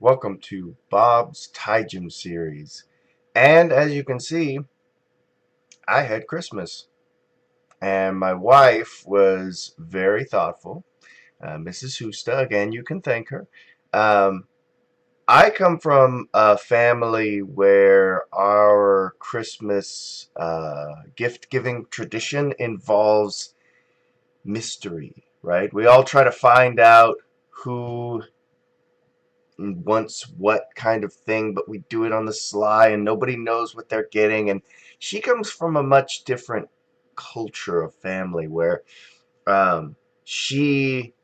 Welcome to Bob's Tygem series. And as you can see, I had Christmas. And my wife was very thoughtful. Mrs. Husta, again, you can thank her. Um, I come from a family where our Christmas gift-giving tradition involves mystery, right? We all try to find out who wants what kind of thing, but we do it on the sly and nobody knows what they're getting. And she comes from a much different culture of family where she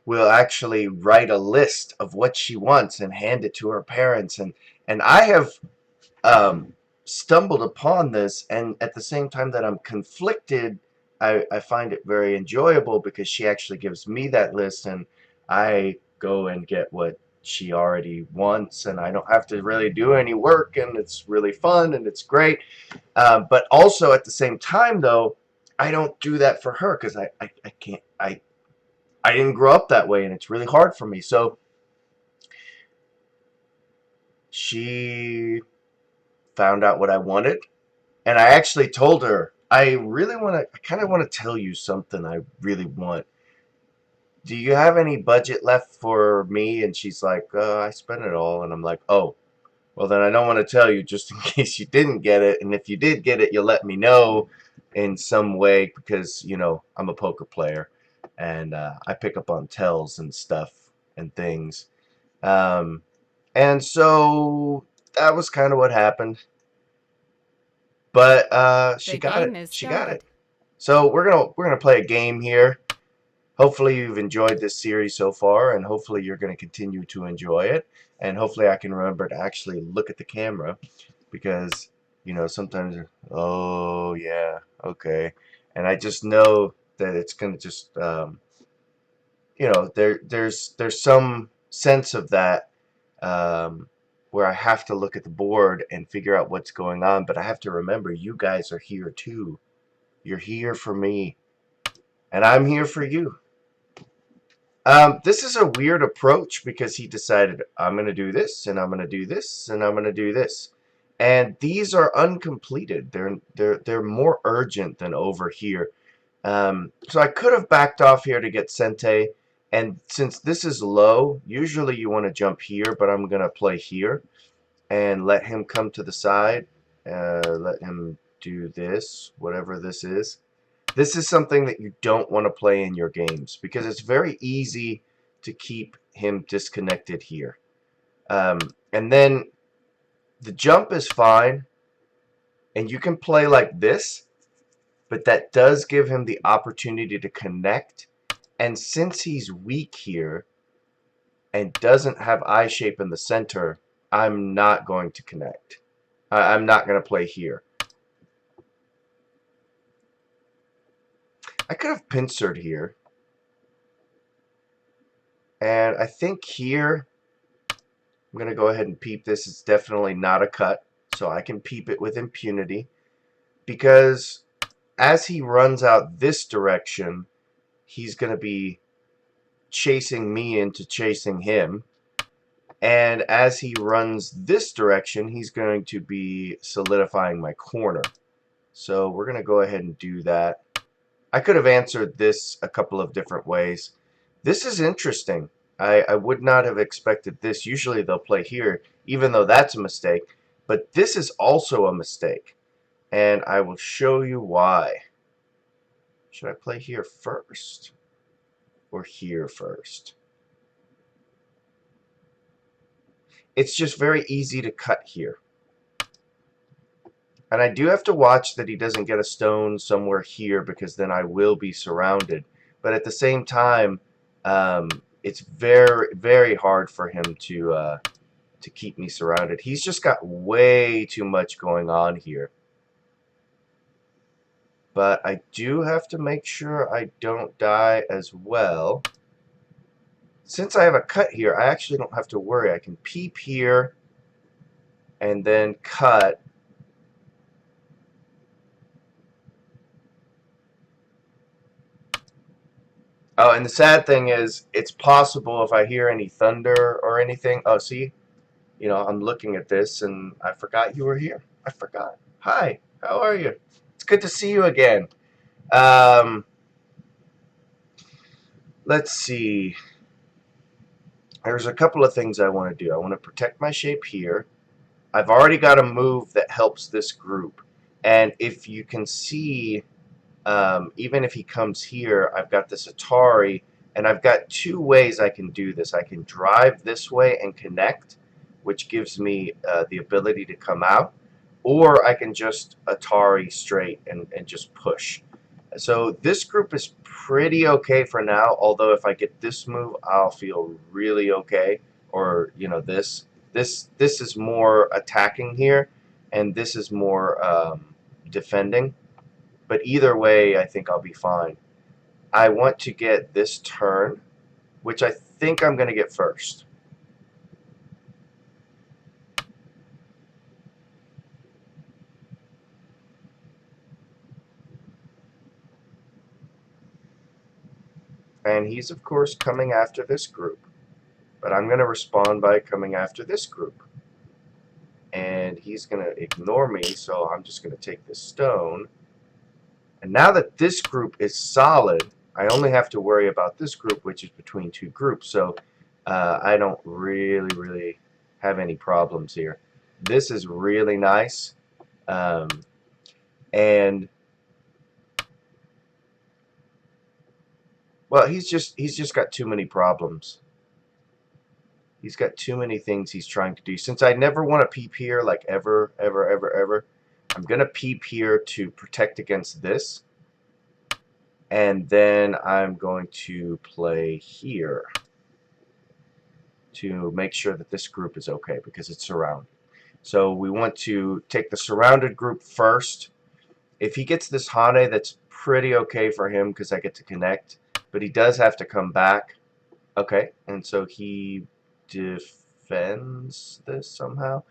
will actually write a list of what she wants and hand it to her parents. And I have stumbled upon this, and at the same time that I'm conflicted, I find it very enjoyable because she actually gives me that list and I go and get what she already wants, and I don't have to really do any work, and it's really fun and it's great. But also at the same time, though, I don't do that for her because I can't. I didn't grow up that way, and it's really hard for me. So she found out what I wanted. And I actually told her, I kind of want to tell you something I really want. Do you have any budget left for me? And she's like, I spent it all. And I'm like, oh, well, then I don't want to tell you just in case you didn't get it. And if you did get it, you'll let me know in some way because, I'm a poker player and I pick up on tells and stuff and things. Um, and so that was kind of what happened. But she The got game it. is She got started. it. So we're gonna play a game here. Hopefully you've enjoyed this series so far, and hopefully you're gonna continue to enjoy it. And hopefully I can remember to actually look at the camera because sometimes oh yeah, okay, and I just know that it's gonna just there's some sense of that um, where I have to look at the board and figure out what's going on, but I have to remember you guys are here too. You're here for me, and I'm here for you. This is a weird approach because he decided I'm going to do this, and I'm going to do this, and I'm going to do this. And these are uncompleted. They're more urgent than over here. So I could have backed off here to get Sente, and since this is low, usually you want to jump here, but I'm going to play here and let him come to the side. Let him do this, whatever this is. This is something that you don't want to play in your games because it's very easy to keep him disconnected here. And then the jump is fine, and you can play like this, but that does give him the opportunity to connect. And since he's weak here and doesn't have eye shape in the center, I'm not going to connect. I'm not going to play here. I could have pincered here. And I think here, I'm going to go ahead and peep this. It's definitely not a cut, so I can peep it with impunity. Because as he runs out this direction, he's going to be chasing me into chasing him. And as he runs this direction, he's going to be solidifying my corner. So we're going to go ahead and do that. I could have answered this a couple of different ways. This is interesting. I would not have expected this. Usually they'll play here, even though that's a mistake. But this is also a mistake. And I will show you why. Should I play here first? Or here first? It's just very easy to cut here. And I do have to watch that he doesn't get a stone somewhere here because then I will be surrounded. But at the same time, it's very, very hard for him to keep me surrounded. He's just got way too much going on here. But I do have to make sure I don't die as well. Since I have a cut here, I actually don't have to worry. I can peep here and then cut. Oh, and the sad thing is, it's possible if I hear any thunder or anything. Oh, see, I'm looking at this and I forgot you were here. I forgot. Hi, how are you? It's good to see you again. Um, let's see. There's a couple of things I want to do. I want to protect my shape here. I've already got a move that helps this group. And if you can see, even if he comes here, I've got this Atari, and I've got two ways I can do this. I can drive this way and connect, which gives me the ability to come out, or I can just Atari straight and just push. So this group is pretty okay for now, although if I get this move, I'll feel really okay. Or, this is more attacking here, and this is more defending. But either way, I think I'll be fine. I want to get this turn, which I think I'm going to get first. And he's, of course, coming after this group. But I'm going to respond by coming after this group. And he's going to ignore me, so I'm just going to take this stone. And now that this group is solid, I only have to worry about this group, which is between two groups. So I don't really have any problems here. This is really nice. And well, he's just got too many problems. He's got too many things he's trying to do. Since I never want to peep here, like ever, I'm gonna peep here to protect against this, and then I'm going to play here to make sure that this group is okay because it's surrounded. So we want to take the surrounded group first. If he gets this Hane, that's pretty okay for him because I get to connect, but he does have to come back. Okay, and so he defends this somehow.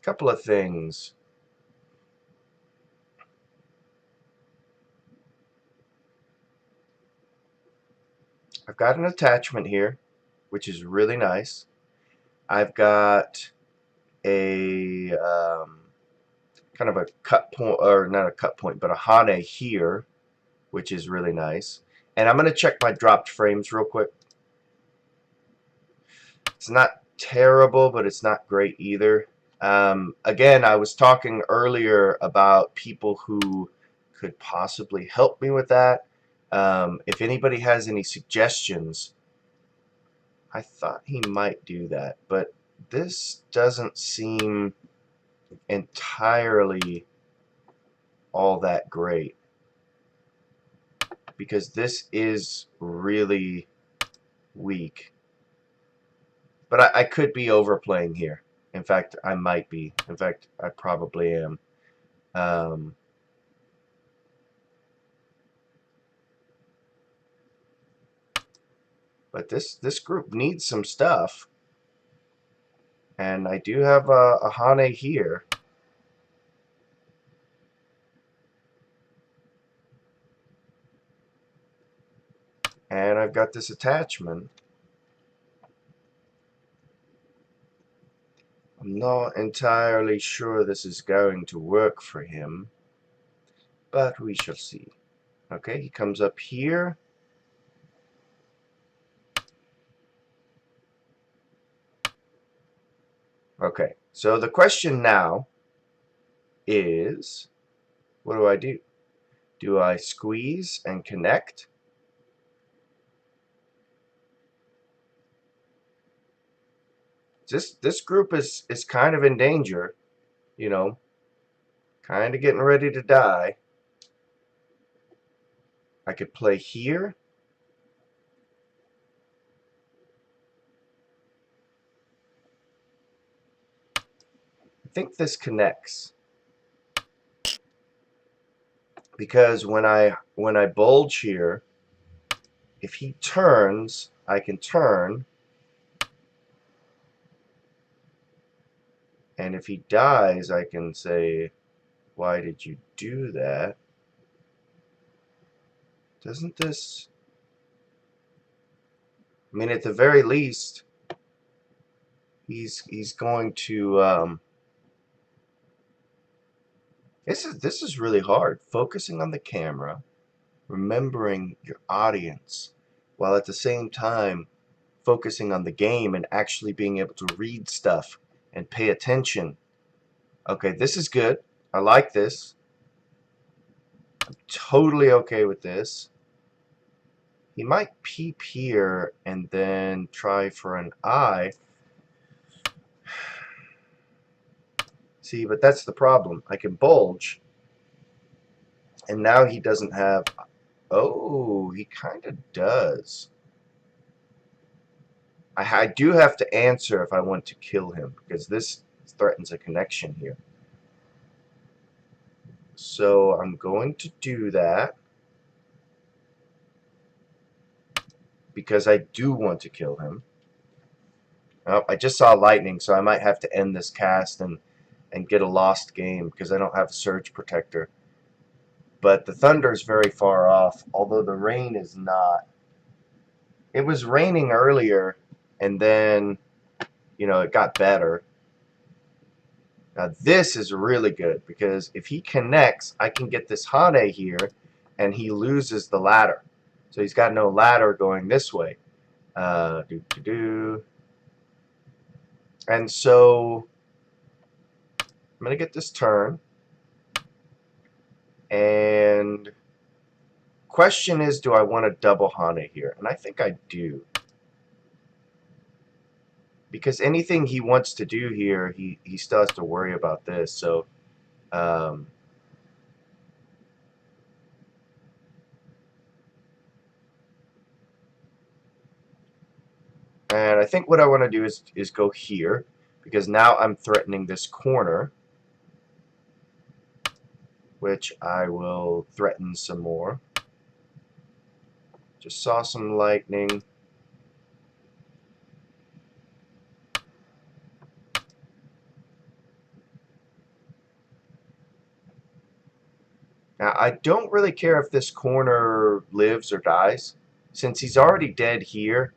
Couple of things. I've got an attachment here, which is really nice. I've got a kind of a cut point, or not a cut point, but a Hane here, which is really nice. And I'm going to check my dropped frames real quick. It's not terrible, but it's not great either. Again, I was talking earlier about people who could possibly help me with that. If anybody has any suggestions, I thought he might do that, but this doesn't seem entirely all that great because this is really weak. But I could be overplaying here. In fact, I might be. In fact, I probably am. But this group needs some stuff. And I do have a Hane here. And I've got this attachment. I'm not entirely sure this is going to work for him. But we shall see. Okay, he comes up here. Okay, so the question now is, what do I do? Do I squeeze and connect? This group is kind of in danger, kind of getting ready to die. I could play here. I think this connects. Because when I bulge here, if he turns, I can turn. And if he dies, I can say, why did you do that? Doesn't this... I mean, at the very least, he's going to... this is really hard. Focusing on the camera, remembering your audience, while at the same time focusing on the game and actually being able to read stuff and pay attention. Okay, this is good. I like this. I'm totally okay with this. He might peep here and then try for an eye. See, but that's the problem. I can bulge, and now he doesn't have... Oh, he kind of does. I do have to answer if I want to kill him, because this threatens a connection here. So I'm going to do that, because I do want to kill him. Oh, I just saw lightning, so I might have to end this cast and get a lost game, because I don't have a surge protector. But the thunder is very far off, although the rain is not. It was raining earlier, and then, you know, it got better. Now this is really good, because if he connects, I can get this Hane here, and he loses the ladder. So he's got no ladder going this way. And so I'm going to get this turn. And question is, do I want to double Hane here? And I think I do. Because anything he wants to do here, he still has to worry about this. So, and I think what I want to do is go here, because now I'm threatening this corner, which I will threaten some more. Just saw some lightning. Now, I don't really care if this corner lives or dies. Since he's already dead here,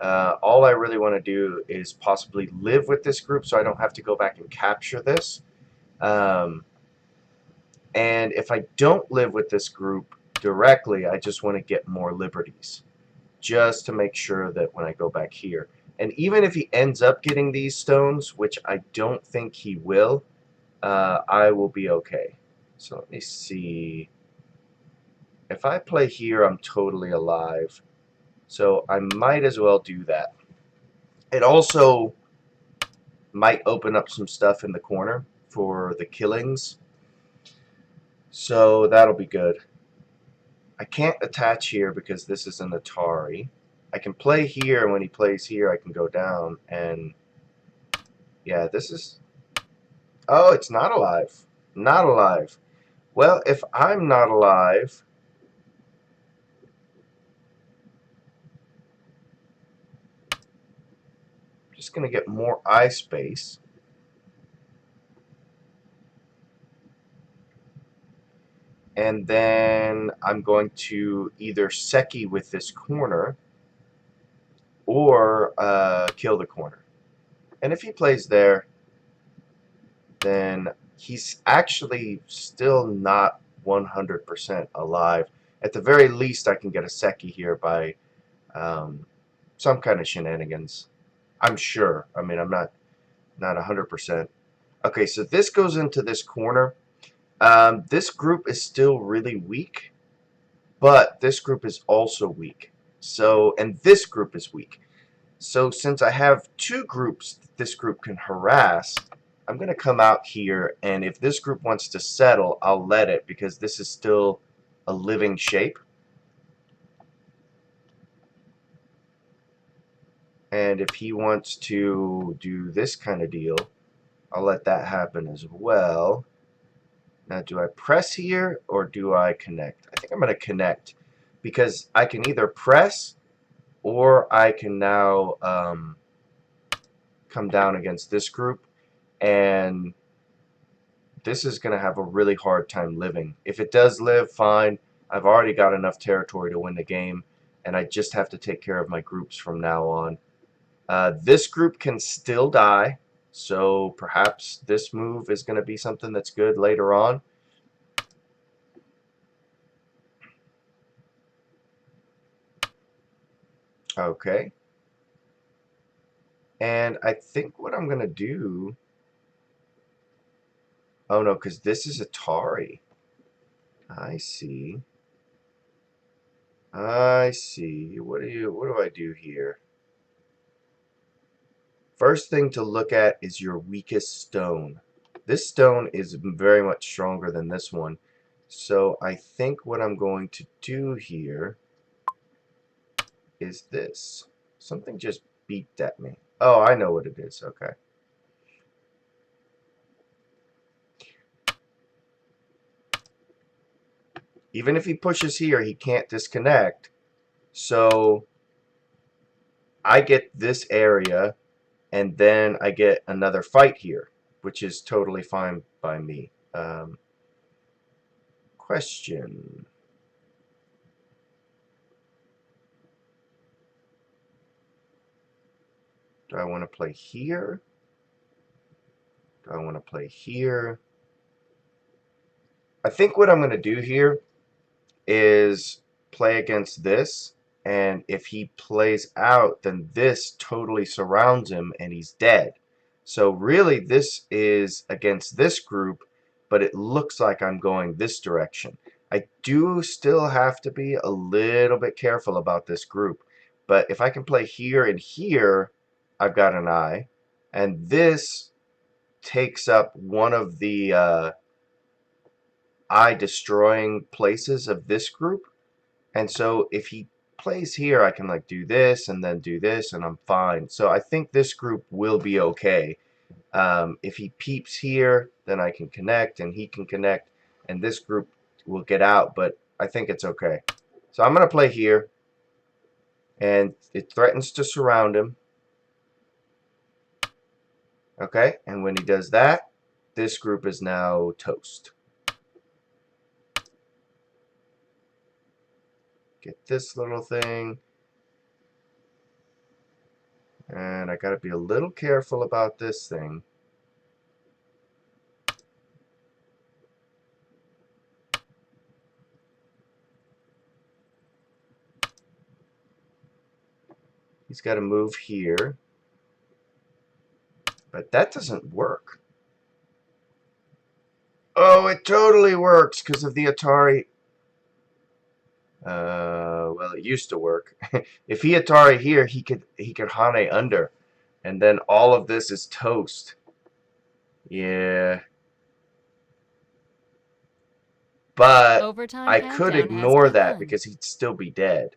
all I really want to do is possibly live with this group so I don't have to go back and capture this. And if I don't live with this group directly, I just want to get more liberties, just to make sure that when I go back here. And even if he ends up getting these stones, which I don't think he will, I will be okay. So let me see. If I play here, I'm totally alive. So I might as well do that. It also might open up some stuff in the corner for the killings. So that'll be good. I can't attach here because this is an Atari. I can play here, and when he plays here, I can go down. And yeah, this is... Oh, it's not alive. Not alive. Well, if I'm not alive... I'm just going to get more eye space. And then I'm going to either Seki with this corner or kill the corner. And if he plays there, then he's actually still not 100% alive. At the very least, I can get a Seki here by some kind of shenanigans. I'm sure. I mean, I'm not 100%. Okay, so this goes into this corner. This group is still really weak, but this group is also weak. So, and this group is weak. So since I have two groups that this group can harass, I'm going to come out here, and if this group wants to settle, I'll let it, because this is still a living shape. And if he wants to do this kind of deal, I'll let that happen as well. Now, do I press here or do I connect? I think I'm going to connect, because I can either press or I can now come down against this group, and this is going to have a really hard time living. If it does live, fine. I've already got enough territory to win the game, and I just have to take care of my groups from now on. This group can still die, so perhaps this move is going to be something that's good later on. Okay. And I think what I'm going to do... Oh no, because this is Atari. I see. I see. What do I do here? First thing to look at is your weakest stone. This stone is very much stronger than this one. So I think what I'm going to do here is this. Something just beeped at me. Oh, I know what it is. Okay. Even if he pushes here, he can't disconnect. So I get this area, and then I get another fight here, which is totally fine by me. Question. Do I want to play here? Do I want to play here? I think what I'm going to do here is play against this, and if he plays out, then this totally surrounds him and he's dead. So really this is against this group, but it looks like I'm going this direction. I do still have to be a little bit careful about this group, but if I can play here and here, I've got an eye, and this takes up one of the eye destroying places of this group. And so if he plays here, I can like do this and then do this, and I'm fine. So I think this group will be okay. If he peeps here, then I can connect and he can connect, and this group will get out, but I think it's okay. So I'm going to play here, and it threatens to surround him. Okay, and when he does that, this group is now toast. Get this little thing. And I gotta be a little careful about this thing. He's got to move here. But that doesn't work. Oh, it totally works because of the Atari. Well, it used to work. If he Atari here, he could Hane under, and then all of this is toast. Yeah. But Overtime I could countdown has ignore that begun. because he'd still be dead,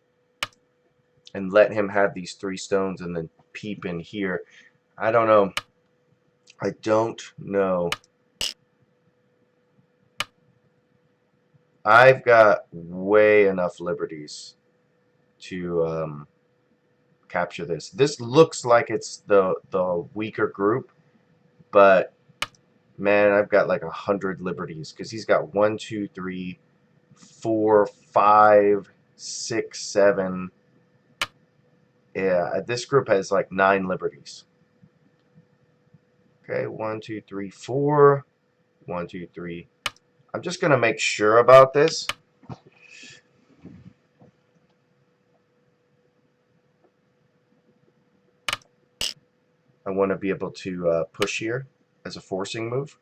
and let him have these 3 stones and then peep in here. I don't know. I don't know. I've got way enough liberties to capture this. This looks like it's the weaker group, but man, I've got like 100 liberties because he's got 1, 2, 3, 4, 5, 6, 7. Yeah, this group has like 9 liberties. Okay, 1, 2, 3, 4. 1, 2, 3. I'm just gonna make sure about this. I want to be able to push here as a forcing move,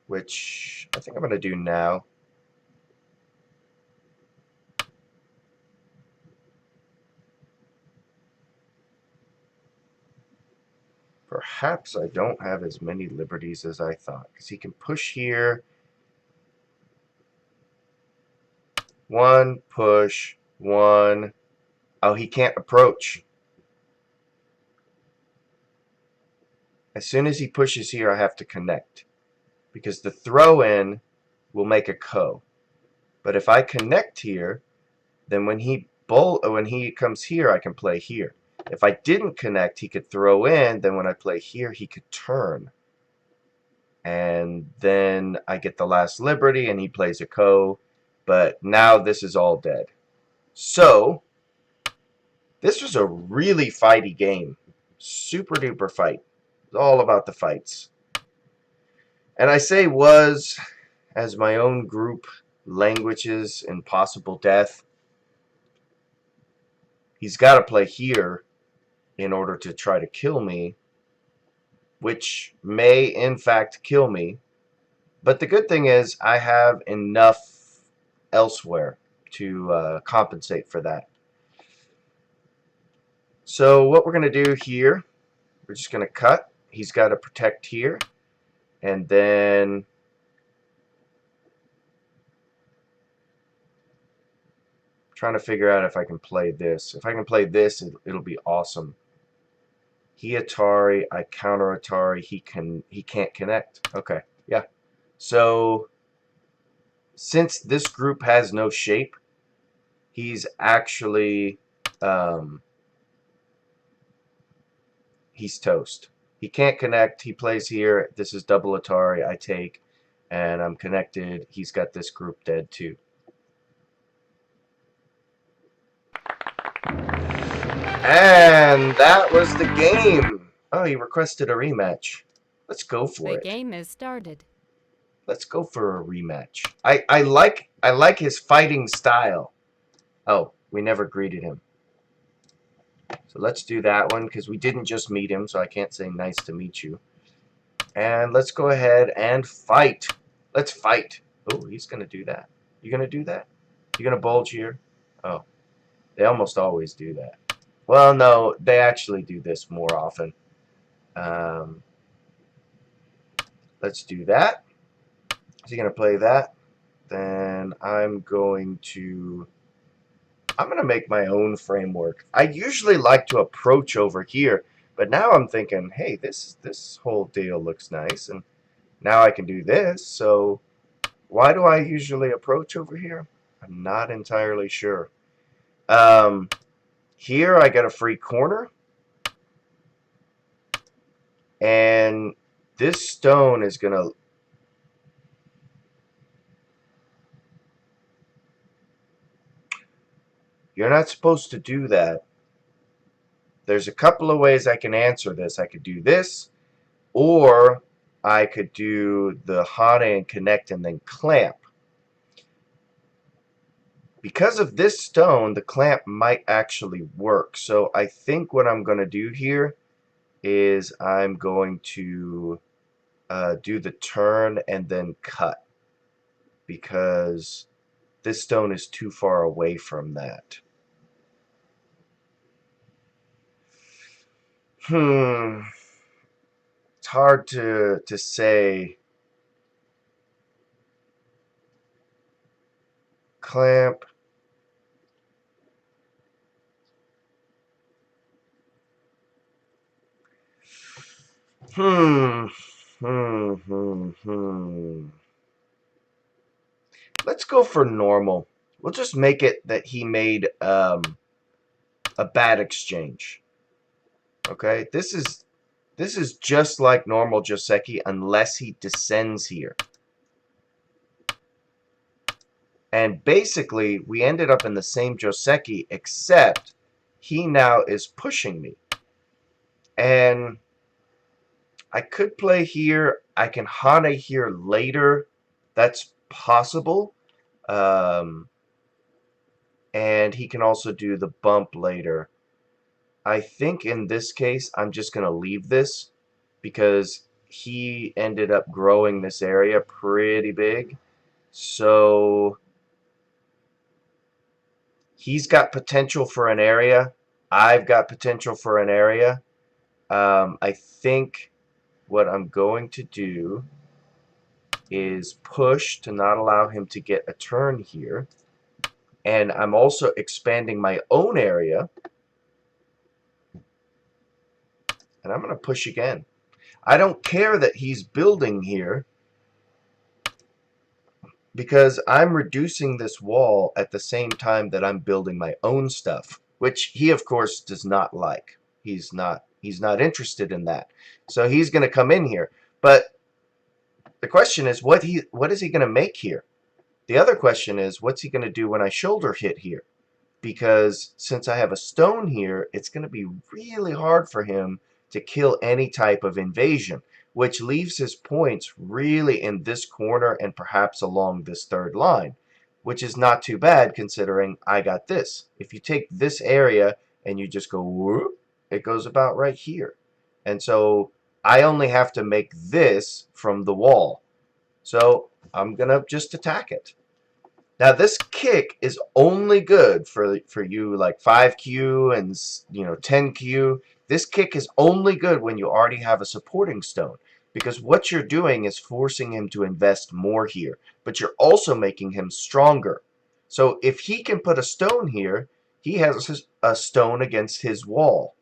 which I think I'm going to do now. Perhaps I don't have as many liberties as I thought, because he can push here. 1, push, 1. Oh, he can't approach. As soon as he pushes here, I have to connect, because the throw-in will make a ko. But if I connect here, then when he comes here, I can play here. If I didn't connect, he could throw in. Then when I play here, he could turn. And then I get the last liberty, and he plays a co. But now this is all dead. So this was a really fighty game. Super duper fight. It's all about the fights. And I say was as my own group languages in possible death. He's got to play here in order to try to kill me, which may in fact kill me. But the good thing is I have enough elsewhere to compensate for that. So what we're going to do here, we're just going to cut. He's got to protect here. And then trying to figure out if I can play this. If I can play this, it'll be awesome. He Atari, I counter Atari. He can't connect. Okay, yeah. So since this group has no shape, he's actually he's toast. He can't connect. He plays here. This is double Atari. I take, and I'm connected. He's got this group dead too. And that was the game. Oh, he requested a rematch. Let's go for it. The game is started. Let's go for a rematch. I like his fighting style. Oh, we never greeted him. So let's do that one because we didn't just meet him, so I can't say nice to meet you. And let's go ahead and fight. Let's fight. Oh, he's going to do that. You going to do that? You going to bulge here? Oh, they almost always do that. Well, no, they actually do this more often. Let's do that. Is he going to play that? Then I'm going to make my own framework. I usually like to approach over here, but now I'm thinking, hey, this whole deal looks nice, and now I can do this. So why do I usually approach over here? I'm not entirely sure. Here I get a free corner, and this stone is gonna You're not supposed to do that. There's a couple of ways I can answer this. I could do this, or I could do the HAZ and connect and then clamp. Because of this stone, the clamp might actually work. So I think what I'm going to do here is I'm going to do the turn and then cut, because this stone is too far away from that. It's hard to say. Clamp. Let's go for normal. We'll just make it that he made a bad exchange. Okay, this is just like normal Joseki unless he descends here. And basically, we ended up in the same Joseki, except he now is pushing me. And I could play here. I can Hane here later. That's possible. And he can also do the bump later. I think in this case, I'm just going to leave this because he ended up growing this area pretty big. So he's got potential for an area. I've got potential for an area. I think what I'm going to do is push to not allow him to get a turn here. And I'm also expanding my own area. And I'm going to push again. I don't care that he's building here, because I'm reducing this wall at the same time that I'm building my own stuff, which he of course does not like. He's not interested in that. So he's going to come in here. But the question is, what is he going to make here? The other question is, what's he going to do when I shoulder hit here? Because since I have a stone here, it's going to be really hard for him to kill any type of invasion, which leaves his points really in this corner and perhaps along this third line, which is not too bad considering I got this. If you take this area and you just go whoop, it goes about right here. And so I only have to make this from the wall. So I'm going to just attack it. Now this kick is only good for you like 5Q and 10Q. This kick is only good when you already have a supporting stone, because what you're doing is forcing him to invest more here, but you're also making him stronger. So if he can put a stone here, he has a stone against his wall.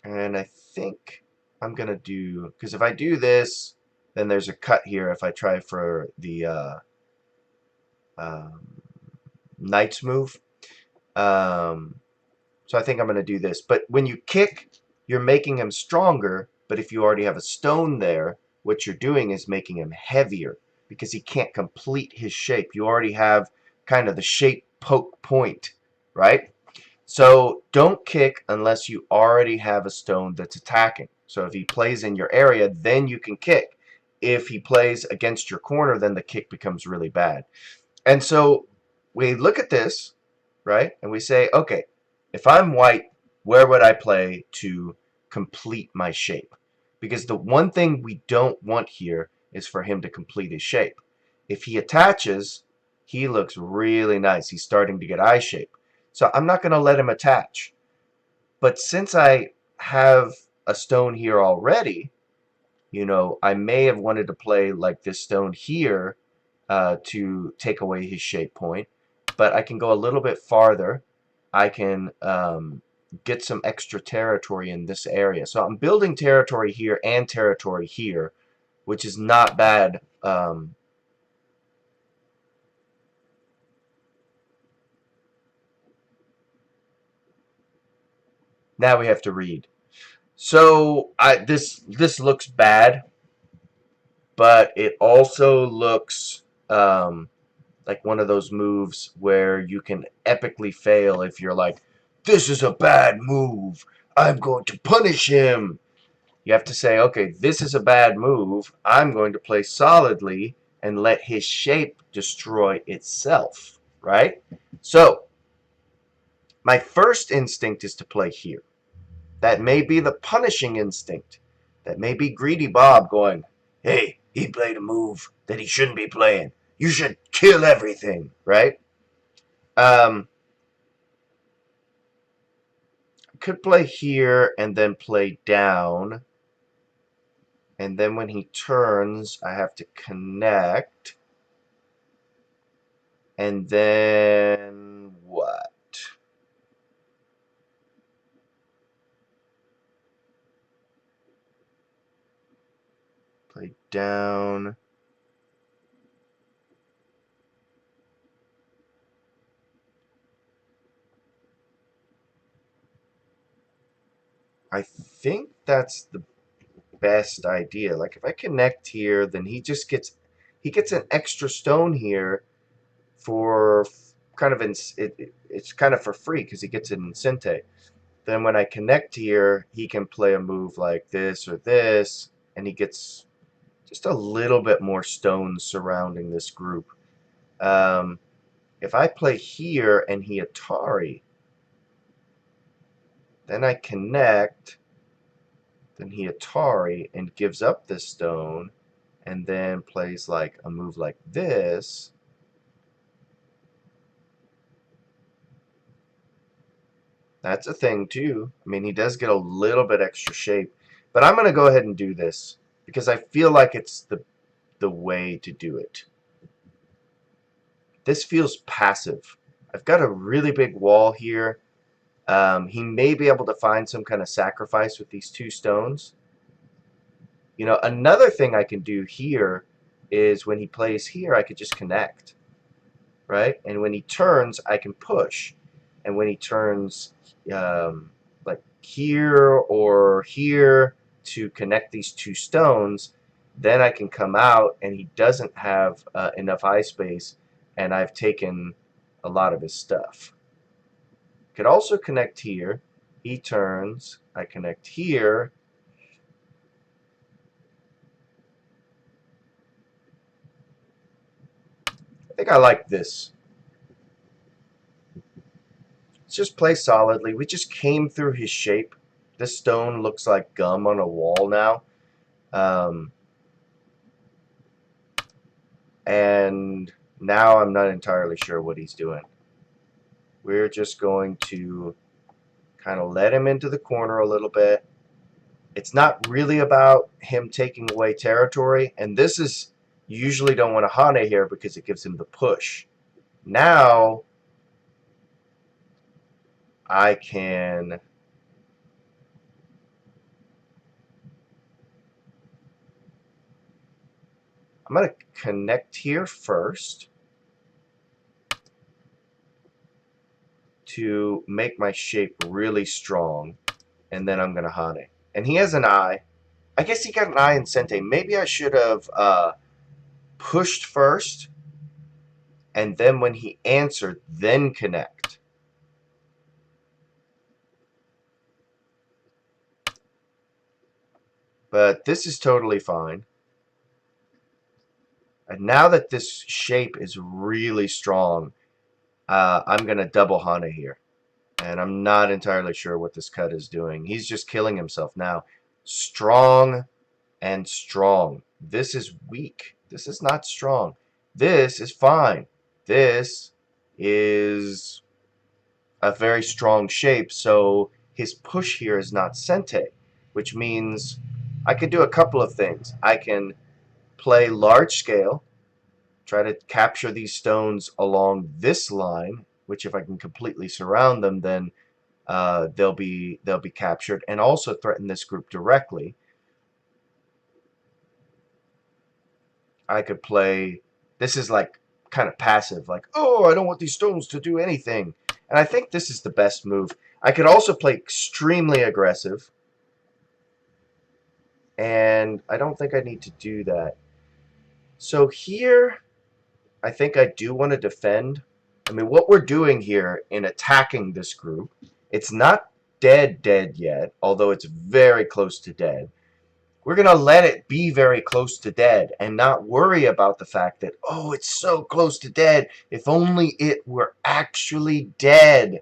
And I think I'm gonna do, because if I do this, then there's a cut here if I try for the um, Knight's move. So I think I'm going to do this. But when you kick, you're making him stronger. But if you already have a stone there, what you're doing is making him heavier because he can't complete his shape. You already have kind of the shape poke point, right? So don't kick unless you already have a stone that's attacking. So if he plays in your area, then you can kick. If he plays against your corner, then the kick becomes really bad. And so we look at this, right? And we say, okay, if I'm white, where would I play to complete my shape? Because the one thing we don't want here is for him to complete his shape. If he attaches, he looks really nice. He's starting to get eye shape. So I'm not going to let him attach. But since I have a stone here already, I may have wanted to play like this stone here to take away his shape point, but I can go a little bit farther. I can get some extra territory in this area. So I'm building territory here and territory here, which is not bad. Now we have to read. So this looks bad, but it also looks like one of those moves where you can epically fail if you're like, this is a bad move, I'm going to punish him. You have to say, okay, this is a bad move, I'm going to play solidly and let his shape destroy itself, right? So my first instinct is to play here. That may be the punishing instinct. That may be Greedy Bob going, hey, he played a move that he shouldn't be playing. You should kill everything, right? Could play here and then play down. And then when he turns, I have to connect. And then what? Play down. I think that's the best idea. Like if I connect here, then he gets an extra stone here for kind of it's kind of for free because he gets an incente. Then when I connect here, he can play a move like this or this, and he gets just a little bit more stones surrounding this group. If I play here and he Atari, then I connect, then he Atari and gives up this stone, and then plays like a move like this. That's a thing too. I mean, he does get a little bit extra shape. But I'm going to go ahead and do this because I feel like it's the way to do it. This feels passive. I've got a really big wall here. He may be able to find some kind of sacrifice with these two stones. Another thing I can do here is when he plays here, I could just connect, right? And when he turns, I can push. And when he turns like here or here to connect these two stones, then I can come out and he doesn't have enough eye space, and I've taken a lot of his stuff. Could also connect here. He turns. I connect here. I think I like this. Let's just play solidly. We just came through his shape. This stone looks like gum on a wall now. And now I'm not entirely sure what he's doing. We're just going to kind of let him into the corner a little bit. It's not really about him taking away territory, and this is, you usually don't want to Hane here because it gives him the push. Now I can I'm going to connect here first to make my shape really strong, and then I'm going to Hane. And he has an eye. I guess he got an eye in Sente. Maybe I should have pushed first, and then when he answered, then connect. But this is totally fine. And now that this shape is really strong, I'm going to double Hana here. And I'm not entirely sure what this cut is doing. He's just killing himself now. Strong and strong. This is weak. This is not strong. This is fine. This is a very strong shape, so his push here is not Sente, which means I could do a couple of things. I can play large scale, try to capture these stones along this line, which if I can completely surround them, then they'll be captured, and also threaten this group directly. I could play, this is like kind of passive, like, oh, I don't want these stones to do anything. And I think this is the best move. I could also play extremely aggressive, and I don't think I need to do that. So here, I think I do want to defend. I mean, what we're doing here in attacking this group, it's not dead yet, although it's very close to dead. We're going to let it be very close to dead and not worry about the fact that, oh, it's so close to dead. If only it were actually dead.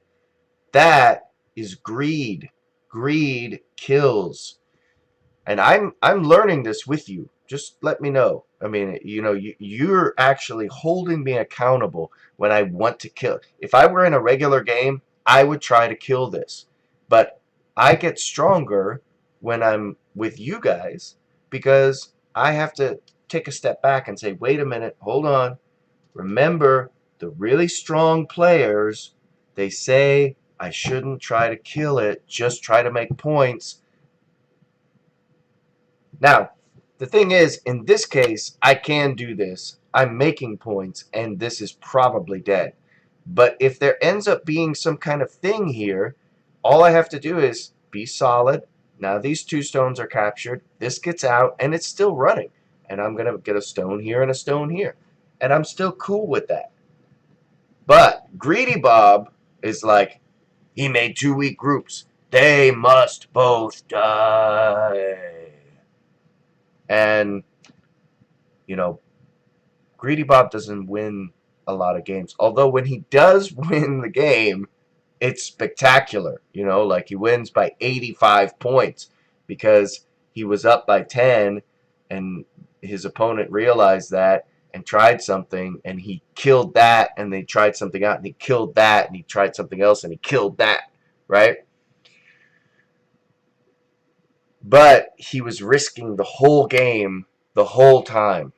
That is greed. Greed kills. And I'm learning this with you. Just let me know. I mean, you know, you're actually holding me accountable when I want to kill. If I were in a regular game, I would try to kill this. But I get stronger when I'm with you guys because I have to take a step back and say, wait a minute, hold on. Remember, the really strong players, they say I shouldn't try to kill it, just try to make points. Now, the thing is, in this case, I can do this. I'm making points, and this is probably dead. But if there ends up being some kind of thing here, all I have to do is be solid. Now these two stones are captured. This gets out, and it's still running. And I'm going to get a stone here and a stone here. And I'm still cool with that. But Greedy Bob is like, he made two weak groups. They must both die. And, you know, Greedy Bob doesn't win a lot of games. Although when he does win the game, it's spectacular. You know, like he wins by 85 points because he was up by 10 and his opponent realized that and tried something and he killed that, and they tried something out and he killed that, and he tried something else and he killed that, right? But he was risking the whole game the whole time.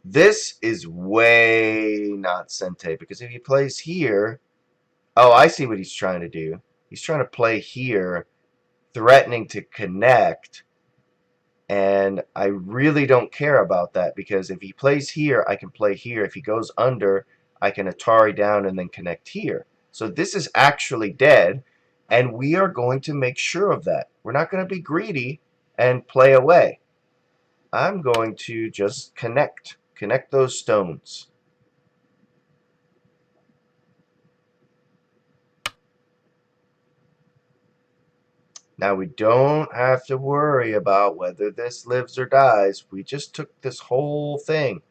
This is way not Sente, because if he plays here, oh, I see what he's trying to do. He's trying to play here, threatening to connect, and I really don't care about that, because if he plays here, I can play here. If he goes under, I can Atari down and then connect here. So this is actually dead, and we are going to make sure of that. We're not going to be greedy and play away. I'm going to just connect those stones. Now we don't have to worry about whether this lives or dies. We just took this whole thing.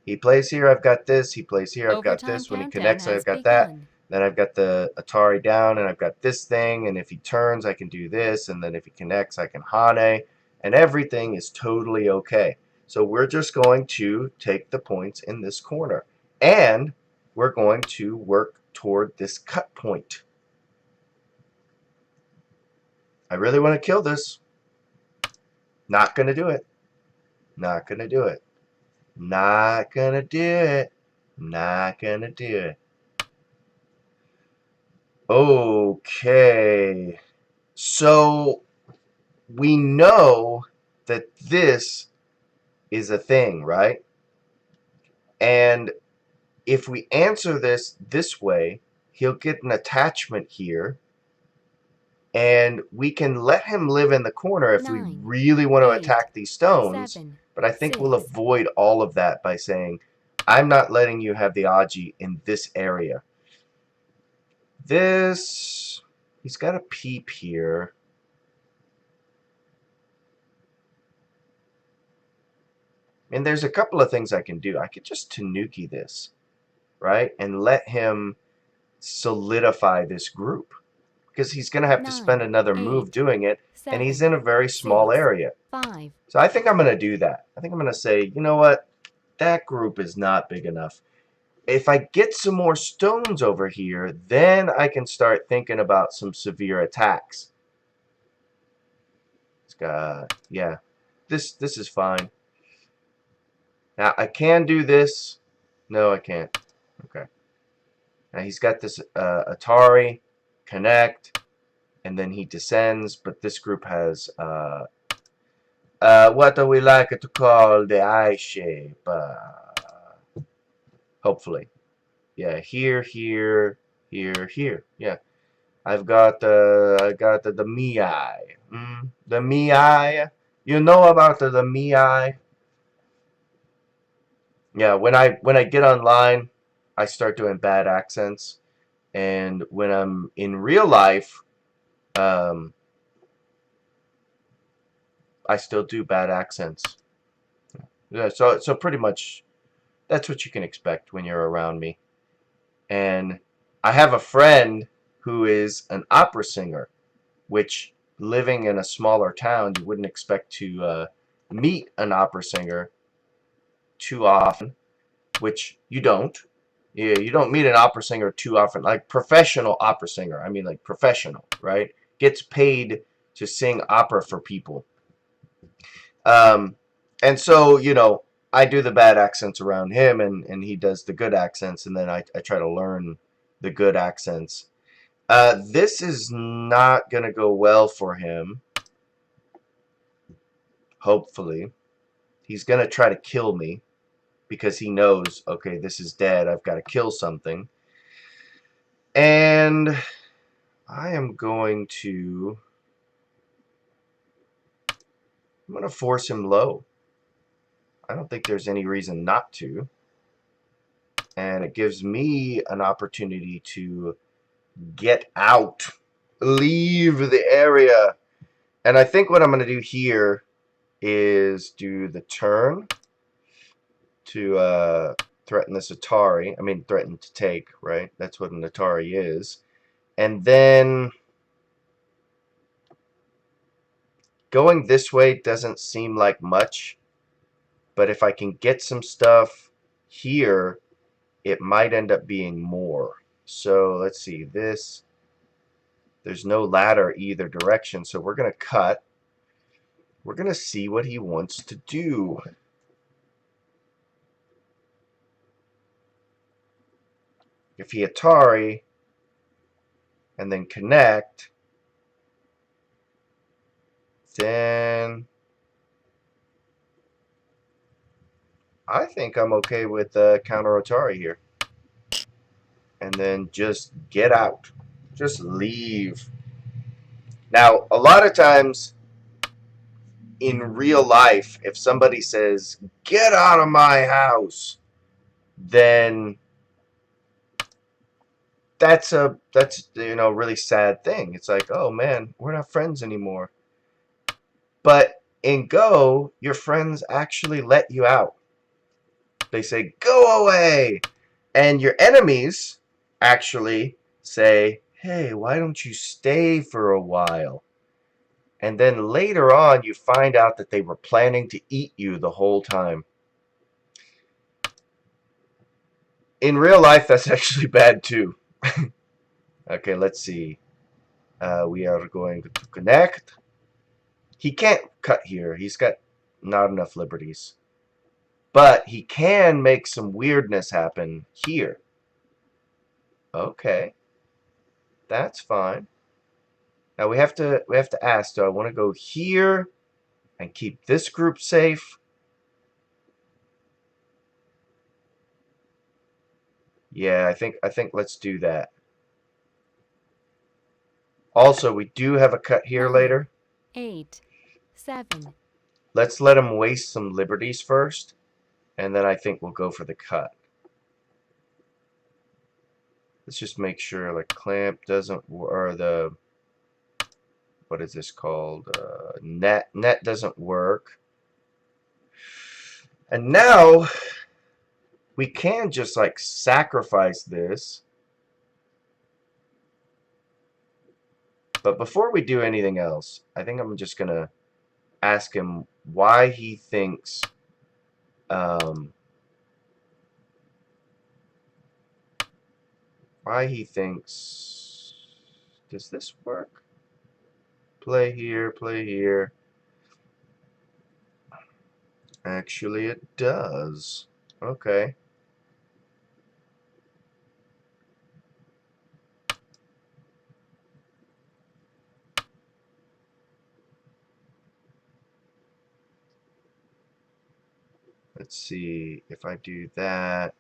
He plays here, I've got this. He plays here, I've got Overtime this. When he countdown connects, has I've got that. begun. Then I've got the Atari down, and I've got this thing. And if he turns, I can do this. And then if he connects, I can Hane. And everything is totally okay. So we're just going to take the points in this corner. And we're going to work toward this cut point. I really want to kill this. Not going to do it. Not going to do it. Not going to do it. Not going to do it. Okay. So we know that this is a thing, right? And if we answer this way, he'll get an attachment here. And we can let him live in the corner if we 9, really want to 8, attack these stones. 7, But I think we'll 6. avoid all of that by saying, I'm not letting you have the Aji in this area. This, he's got a peep here. And there's a couple of things I can do. I could just Tanuki this, right? And let him solidify this group. Because he's going to have to spend 9, another move 8, doing it. And he's 7, in a very small 6, area. 5. So I think I'm going to do that. I think I'm going to say, you know what? That group is not big enough. If I get some more stones over here, then I can start thinking about some severe attacks. It's got, yeah. This is fine. Now, I can do this. No, I can't. Okay. Now, he's got this Atari, Connect, and then he descends, but this group has, what do we like to call the eye shape? Hopefully. Yeah, here, here, here, here. Yeah. I got the Miai. The Miai. You know about the Miai? Yeah, when I get online, I start doing bad accents, and when I'm in real life, um, I still do bad accents. Yeah, so pretty much that's what you can expect when you're around me. And I have a friend who is an opera singer, which living in a smaller town, you wouldn't expect to meet an opera singer too often, which you don't. Yeah, you don't meet an opera singer too often. Like professional opera singer. I mean like professional, right? Gets paid to sing opera for people. Um, and so, you know, I do the bad accents around him and he does the good accents and then I try to learn the good accents. This is not going to go well for him. Hopefully. He's going to try to kill me because he knows, okay, this is dead. I've got to kill something. And I am going to... I'm going to force him low. I don't think there's any reason not to. And it gives me an opportunity to get out. Leave the area. And I think what I'm going to do here is do the turn to threaten this Atari. I mean, threaten to take, right? That's what an Atari is. And then going this way doesn't seem like much. But if I can get some stuff here, it might end up being more. So let's see. This, there's no ladder either direction. So we're going to cut. We're going to see what he wants to do. If he Atari and then connect, then I think I'm okay with counter Atari here. And then just get out. Just leave. Now, a lot of times in real life, if somebody says, "Get out of my house," then that's a really sad thing. It's like, oh man, we're not friends anymore. But in Go, your friends actually let you out. They say, "Go away," and your enemies actually say, "Hey, why don't you stay for a while?" And then later on, you find out that they were planning to eat you the whole time. In real life, that's actually bad too. Okay, let's see. We are going to connect. He can't cut here. He's got not enough liberties. But he can make some weirdness happen here. Okay. That's fine. Now we have to ask, do I want to go here and keep this group safe? Yeah, I think let's do that. Also, we do have a cut here 9, later. 8, 7. Let's let him waste some liberties first, and then I think we'll go for the cut. Let's just make sure like clamp doesn't, or the, what is this called? Net doesn't work. And now we can just like sacrifice this. But before we do anything else, I think I'm just gonna ask him why he thinks does this work? Play here, play here. Actually, it does. Okay. Let's see if I do that.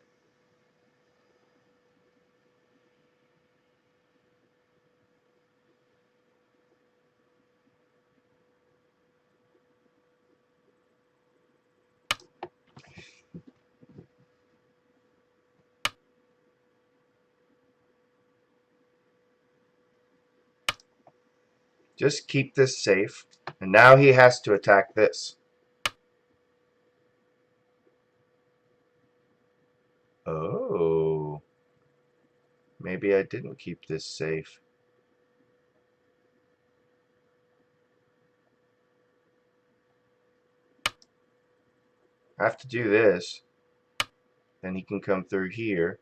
Just keep this safe. And now he has to attack this. Oh. Maybe I didn't keep this safe. I have to do this. Then he can come through here.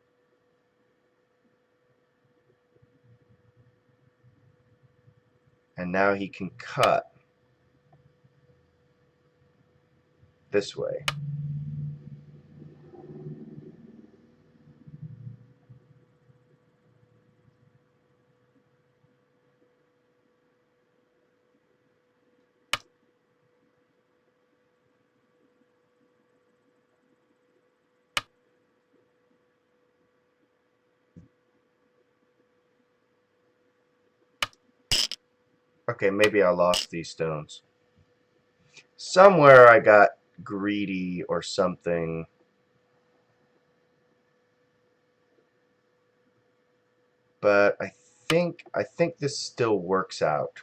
And now he can cut this way. Okay, maybe I lost these stones. Somewhere I got greedy or something. But I think this still works out.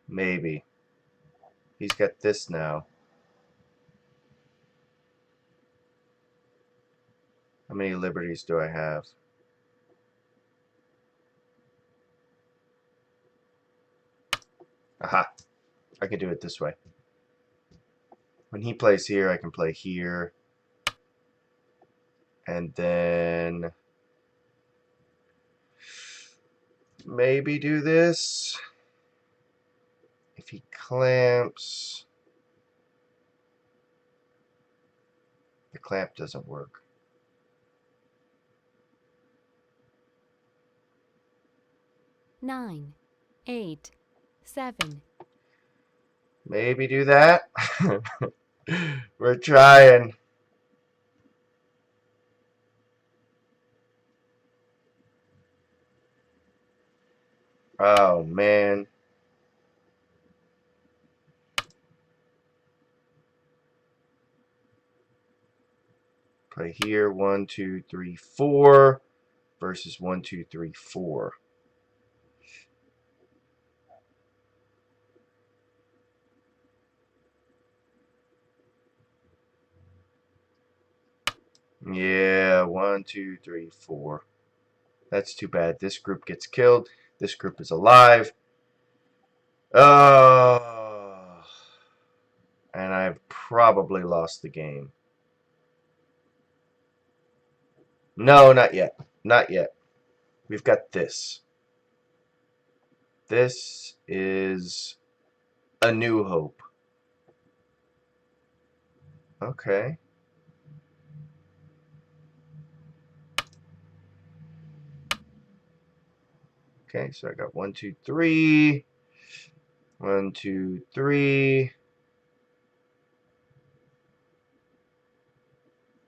Maybe. He's got this now. How many liberties do I have? Aha. I can do it this way. When he plays here, I can play here. And then maybe do this. If he clamps, the clamp doesn't work. Nine, 8, 7. Maybe do that. We're trying. Oh, man. Play here. 1, 2, 3, 4 versus 1, 2, 3, 4. Yeah, 1, 2, 3, 4. That's too bad. This group gets killed. This group is alive. Oh. And I've probably lost the game. No, not yet. Not yet. We've got this. This is A New Hope. Okay. Okay, so I got 1, 2, 3. 1, 2, 3.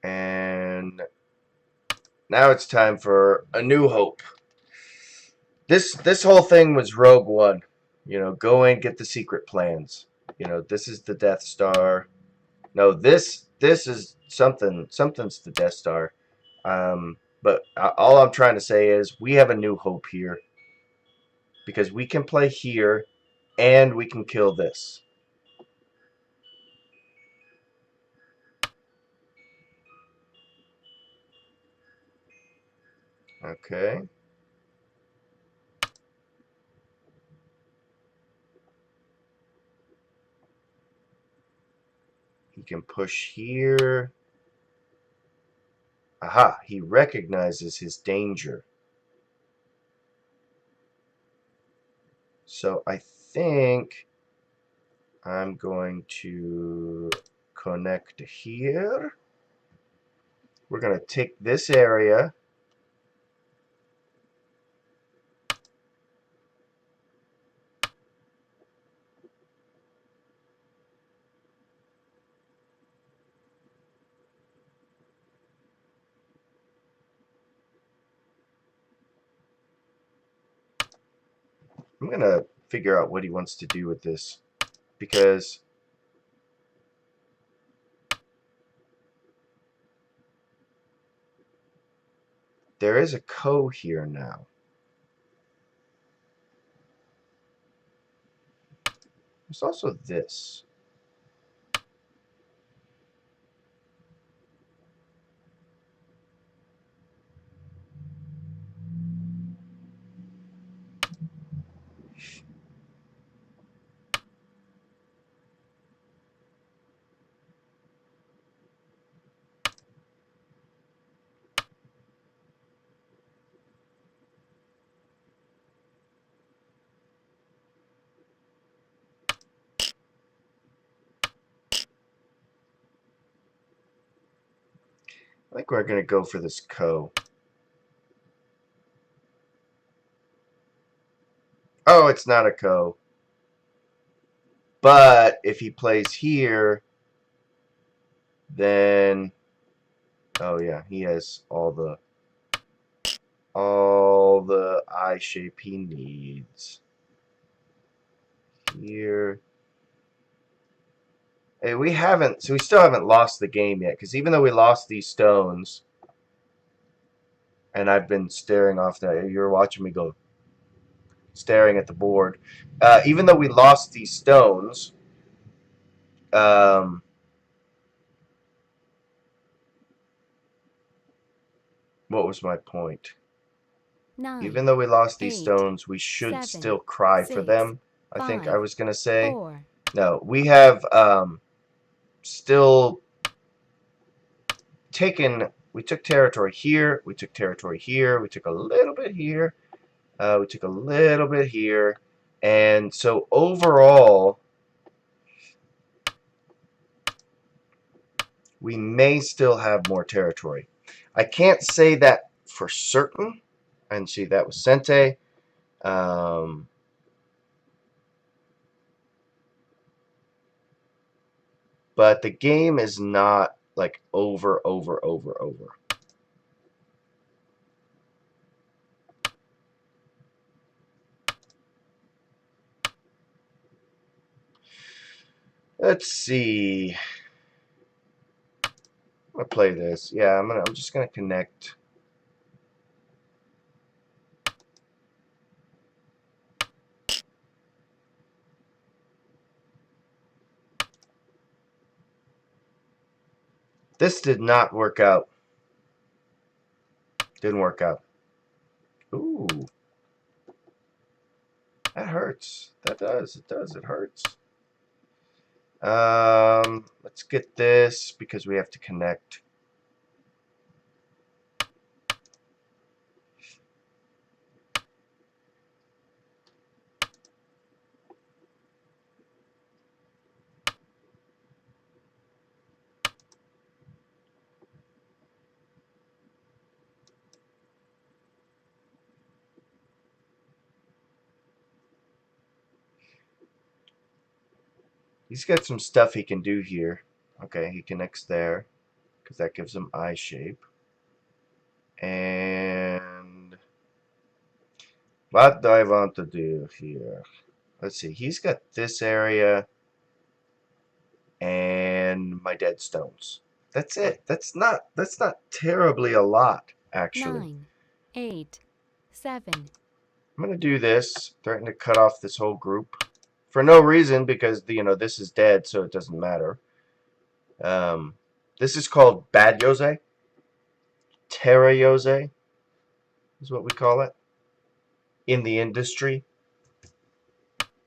And now it's time for A New Hope. This whole thing was Rogue One. You know, go and get the secret plans. You know, this is the Death Star. No, this is something. Something's the Death Star. But all I'm trying to say is we have a new hope here because we can play here and we can kill this. Okay. He can push here. Aha, he recognizes his danger. So I think I'm going to connect here. We're going to take this area. I'm going to figure out what he wants to do with this because there is a co here now. There's also this. I think we're going to go for this co. Oh, it's not a co. But if he plays here, then oh yeah, he has all the eye shape he needs. Here. Hey, we still haven't lost the game yet, because even though we lost these stones, and I've been staring off that, you're watching me go staring at the board. Even though we lost these stones, um, what was my point? 9, Even though we lost these 8, stones, we should 7, still cry for 6, them. I think I 5, was gonna say. 4. No, we have still taken. We took territory here. We took territory here. We took a little bit here. We took a little bit here. And so overall, we may still have more territory. I can't say that for certain. And see, that was Sente. Um, but the game is not like over. Let's see. I'm gonna play this. Yeah, I'm just gonna connect. This did not work out. Didn't work out. Ooh. That hurts. That does. It does. It hurts. Let's get this because we have to connect. He's got some stuff he can do here. Okay, he connects there because that gives him eye shape. And what do I want to do here? Let's see. He's got this area and my dead stones. That's it. That's not terribly a lot, actually. 9, 8, 7, I'm gonna do this, threaten to cut off this whole group for no reason because this is dead, so it doesn't matter. This is called bad Yose. Terra Yose is what we call it in the industry.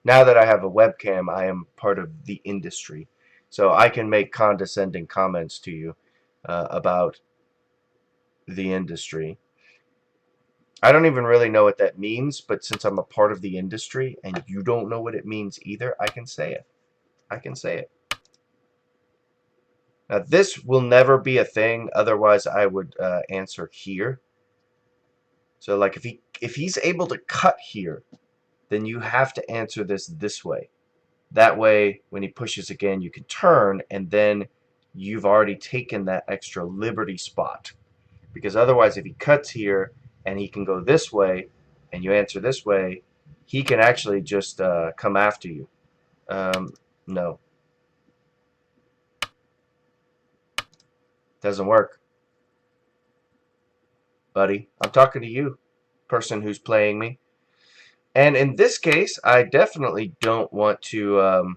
Now that I have a webcam, I am part of the industry, so I can make condescending comments to you about the industry. I don't even really know what that means, but since I'm a part of the industry and you don't know what it means either, I can say it. I can say it. Now, this will never be a thing, otherwise I would answer here. So, like, if he's able to cut here, then you have to answer this way. That way, when he pushes again, you can turn, and then you've already taken that extra liberty spot. Because otherwise, if he cuts here and he can go this way, and you answer this way, he can actually just come after you. No, doesn't work, buddy. I'm talking to you, person who's playing me. And in this case, I definitely don't want to,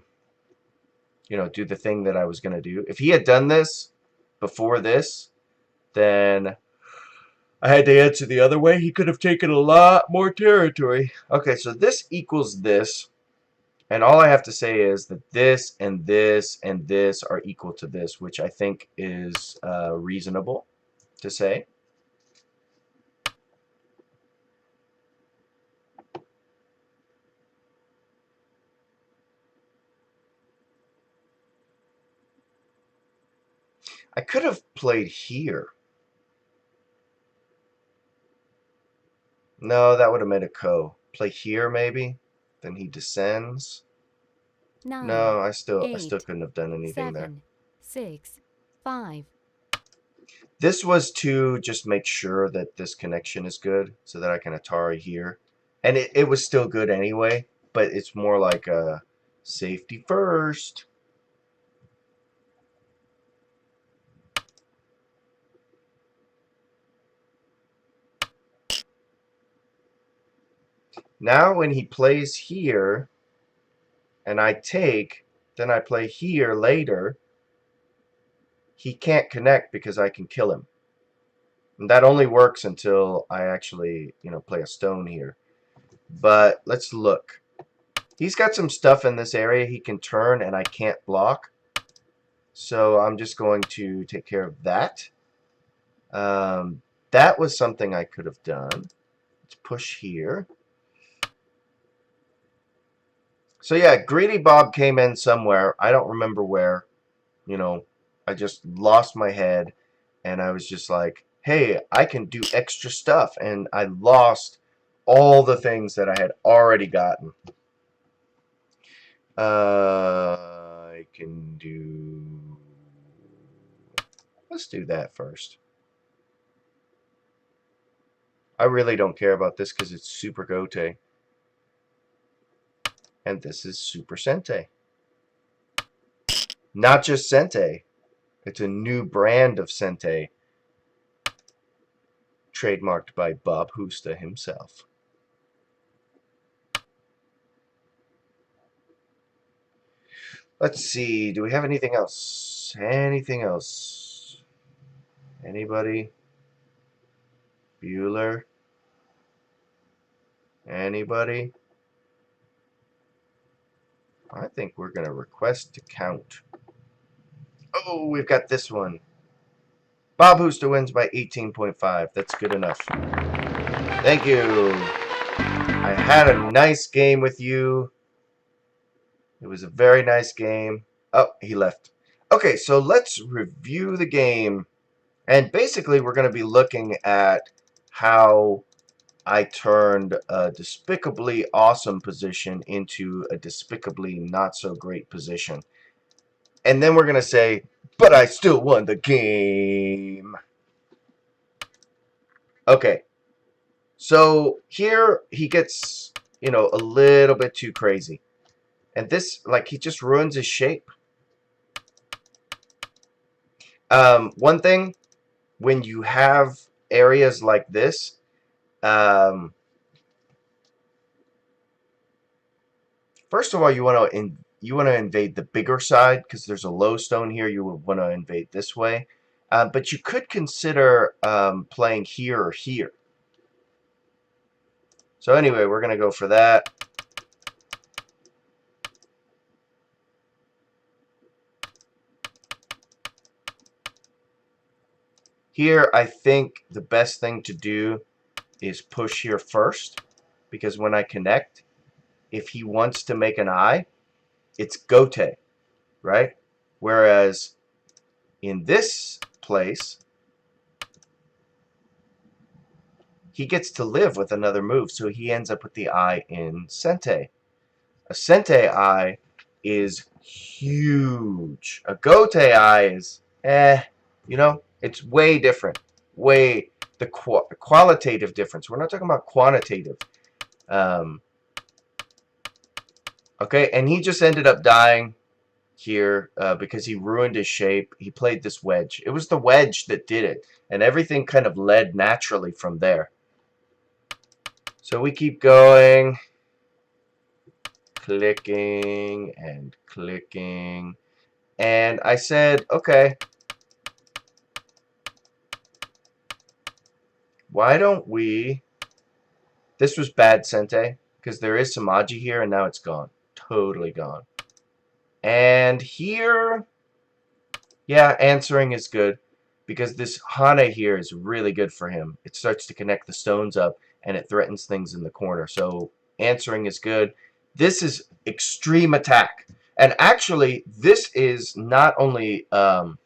do the thing that I was going to do. If he had done this before this, then I had to answer the other way. He could have taken a lot more territory. Okay, so this equals this. And all I have to say is that this and this and this are equal to this, which I think is reasonable to say. I could have played here. No, that would have made a ko. Play here, maybe? Then he descends. 9, No, I still 8, couldn't have done anything there. 7, 6, 5. This was to just make sure that this connection is good so that I can Atari here. And it was still good anyway, but it's more like a safety first. Now when he plays here and I take, then I play here later, he can't connect because I can kill him. And that only works until I actually, play a stone here. But let's look. He's got some stuff in this area he can turn and I can't block. So I'm just going to take care of that. That was something I could have done. Let's push here. So yeah, Greedy Bob came in somewhere. I don't remember where. I just lost my head and I was just like, hey, I can do extra stuff. And I lost all the things that I had already gotten. I can do... Let's do that first. I really don't care about this because it's Super Gote. And this is Super Sente. Not just Sente. It's a new brand of Sente, trademarked by Bob Husta himself. Let's see. Do we have anything else? Anything else? Anybody? Bueller? Anybody? I think we're going to request to count. Oh, we've got this one. Bob Husta wins by 18.5. That's good enough. Thank you. I had a nice game with you. It was a very nice game. Oh, he left. Okay, so let's review the game. And basically, we're going to be looking at how I turned a despicably awesome position into a despicably not so great position. And then we're going to say, but I still won the game. Okay. So here he gets, a little bit too crazy. And this, like, he just ruins his shape. One thing, when you have areas like this, first of all, you want to invade the bigger side because there's a low stone here. You would want to invade this way, but you could consider playing here or here. So anyway, we're gonna go for that. Here, I think the best thing to do is push here first, because when I connect, if he wants to make an eye, it's gote, right? Whereas in this place, he gets to live with another move, so he ends up with the eye in Sente. A Sente eye is huge. A gote eye is, it's way different. Way, the qualitative difference. We're not talking about quantitative. Okay, and he just ended up dying here because he ruined his shape. He played this wedge. It was the wedge that did it, and everything kind of led naturally from there. So we keep going, clicking and clicking, and I said, okay, why don't we, this was bad Sente, because there is some Aji here, and now it's gone. Totally gone. And here, yeah, answering is good, because this Hane here is really good for him. It starts to connect the stones up, and it threatens things in the corner. So answering is good. This is extreme attack. And actually, this is not only an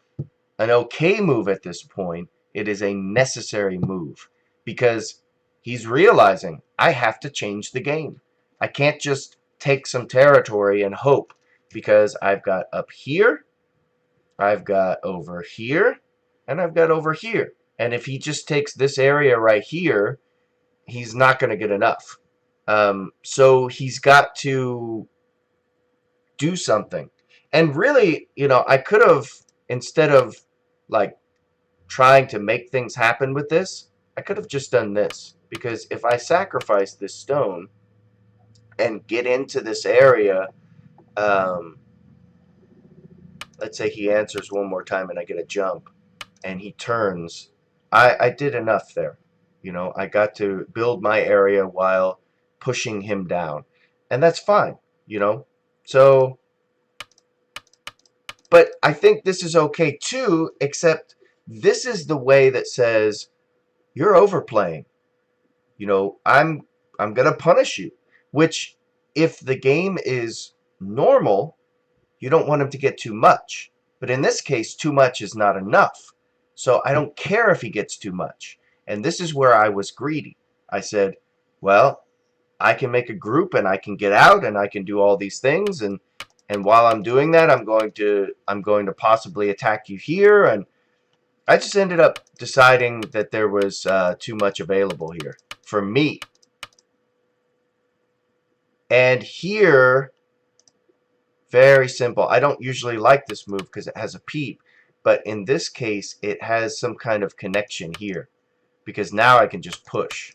okay move at this point, it is a necessary move. Because he's realizing, I have to change the game. I can't just take some territory and hope. Because I've got up here, I've got over here, and I've got over here. And if he just takes this area right here, he's not going to get enough. So he's got to do something. And really, I could have, instead of like trying to make things happen with this, I could have just done this. Because if I sacrifice this stone and get into this area, let's say he answers one more time and I get a jump, and he turns, I did enough there. I got to build my area while pushing him down. And that's fine, So, but I think this is okay too, except this is the way that says, you're overplaying. I'm going to punish you. Which, if the game is normal, you don't want him to get too much. But in this case, too much is not enough. So I don't care if he gets too much. And this is where I was greedy. I said, well, I can make a group and I can get out and I can do all these things, and while I'm doing that, I'm going to possibly attack you here. And I just ended up deciding that there was too much available here for me. And here, Very simple. I don't usually like this move because it has a peep, but in this case it has some kind of connection here because now I can just push.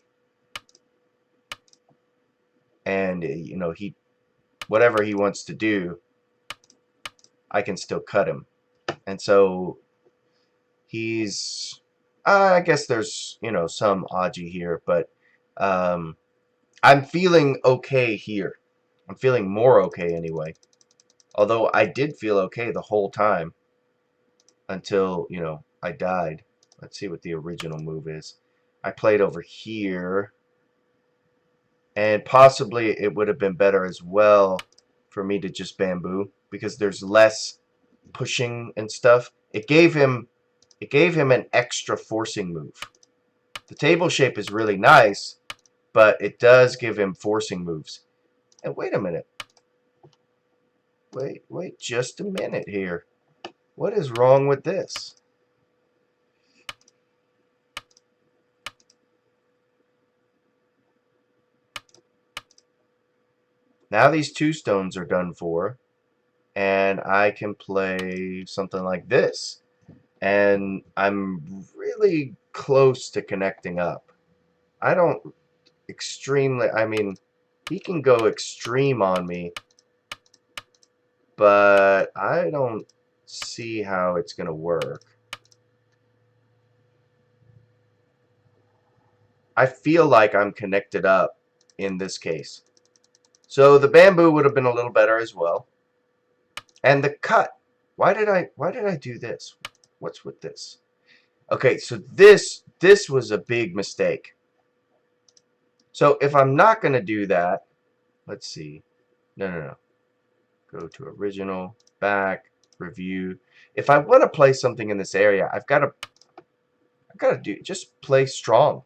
And you know, whatever he wants to do, I can still cut him. And so he's I guess there's, you know, some Aji here, but I'm feeling okay here. I'm feeling more okay anyway. Although I did feel okay the whole time until, you know, I died. Let's see what the original move is. I played over here, and possibly it would have been better as well for me to just bamboo because there's less pushing and stuff. It gave him an extra forcing move. The table shape is really nice, but it does give him forcing moves. And wait a minute. Wait just a minute here. What is wrong with this? Now these two stones are done for, and I can play something like this. And I'm really close to connecting up. I don't extremely, I mean, he can go extreme on me, but I don't see how it's going to work. I feel like I'm connected up in this case. So the bamboo would have been a little better as well. And the cut. Why did I do this? What's with this? Okay, so this was a big mistake. So if I'm not going to do that, let's see. No. Go to original, back, review. If I want to play something in this area, I've got to just play strong,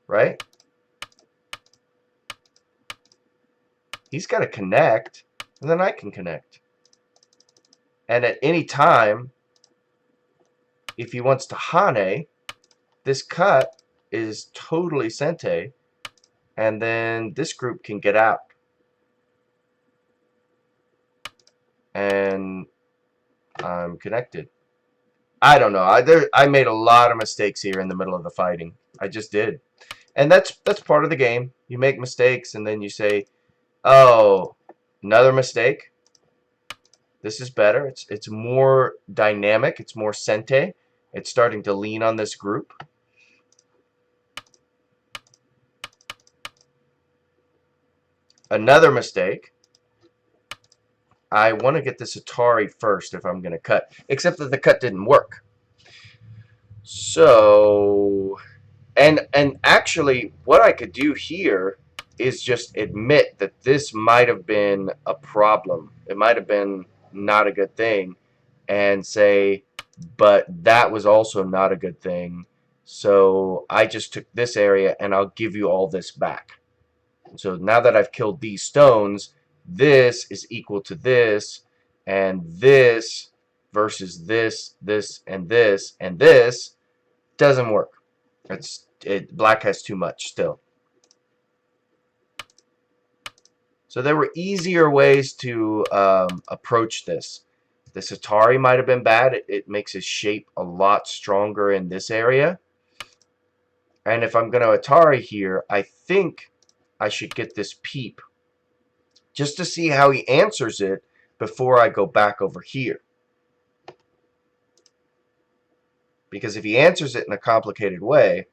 right? He's got to connect, and then I can connect. And at any time, if he wants to Hane, this cut is totally Sente, and then this group can get out. And I'm connected. I don't know. I made a lot of mistakes here in the middle of the fighting. I just did. And that's part of the game. You make mistakes and then you say, "Oh, another mistake. This is better. It's more dynamic. It's more Sente. It's starting to lean on this group." Another mistake. I want to get this Atari first if I'm going to cut. Except that the cut didn't work. So, and actually what I could do here is just admit that this might have been a problem. It might have been not a good thing, and say, but that was also not a good thing. So I just took this area and I'll give you all this back. So now that I've killed these stones, this is equal to this, and this versus this, and this, and this doesn't work. Black has too much still. So there were easier ways to approach this. This Atari might have been bad. It makes his shape a lot stronger in this area. And if I'm going to Atari here, I think I should get this peep just to see how he answers it before I go back over here. Because if he answers it in a complicated way,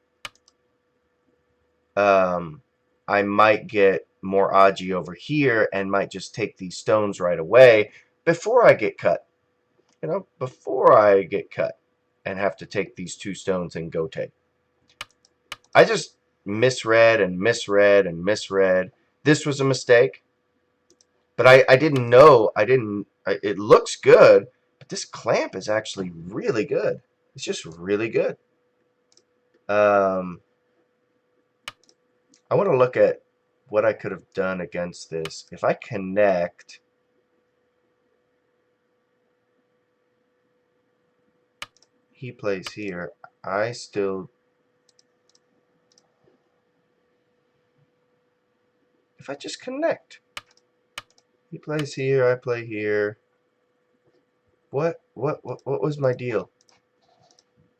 I might get more Aji over here and might just take these stones right away before I get cut. You know, before I get cut and have to take these two stones and go take. I just misread and misread and misread. This was a mistake. But I didn't know. It looks good, but this clamp is actually really good. It's just really good. I want to look at what I could have done against this. If I connect, he plays here. I still, if I just connect, He plays here, I play here. What was my deal?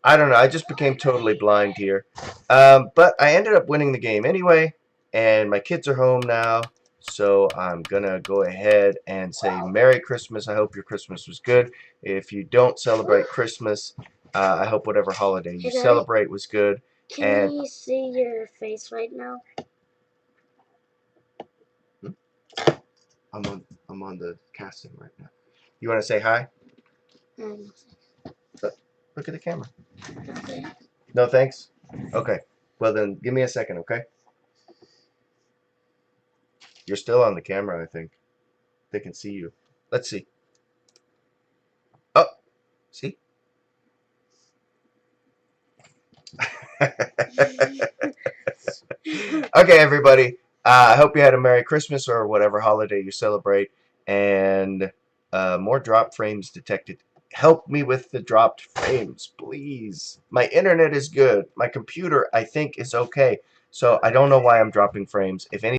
I don't know. I just became totally blind here. But I ended up winning the game anyway, and my kids are home now, so I'm gonna go ahead and say Merry Christmas. I hope your Christmas was good. If you don't celebrate Christmas, I hope whatever holiday you celebrate was good. Can we see your face right now? I'm on the casting right now. You want to say hi? Look at the camera. Okay. No thanks? Okay. Well then, give me a second, okay? You're still on the camera, I think. They can see you. Let's see. Oh, see? Okay, everybody. I hope you had a Merry Christmas or whatever holiday you celebrate. And more drop frames detected. Help me with the dropped frames, please. My internet is good. My computer, I think, is okay. So I don't know why I'm dropping frames. If any